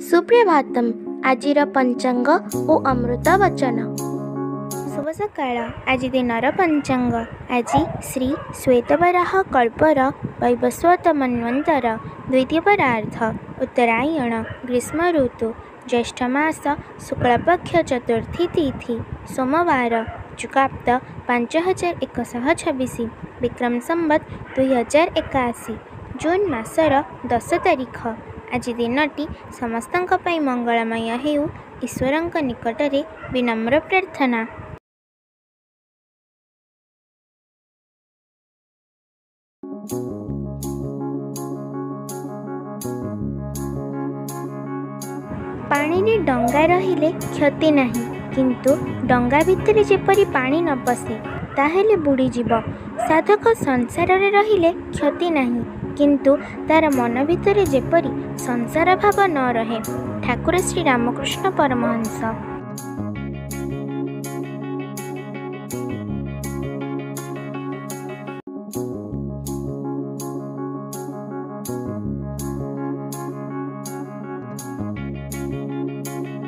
सुप्रभातम आजिर पंचांग ओ अमृत वचन। शुभ सकाळ। आज दिनर पंचांग। आज श्री श्वेतवराह कल्पर वैवस्वत मन्वंतर द्वितीय परार्ध उत्तरायण ग्रीष्म ऋतु ज्येष्ठ मास शुक्लपक्ष चतुर्थी तिथि सोमवार चुकाप्त 5126 विक्रम संवत 2081 जून मासर 10 तारिख। आज दिनटी समस्तंक पई मंगलमय हेउ ईश्वरंक निकटरे विनम्र प्रार्थना। पानी रे डंगा रहिले क्षति नहीं, किंतु डंगा भितरे जेपरी पानी न पशे ताहेले बुड़ी जीव। साधक संसार रे रहिले क्षति नहीं, किंतु तार मन भितरे जेपरी संसार भाव न रहे। ठाकुर श्री रामकृष्ण परमहंस।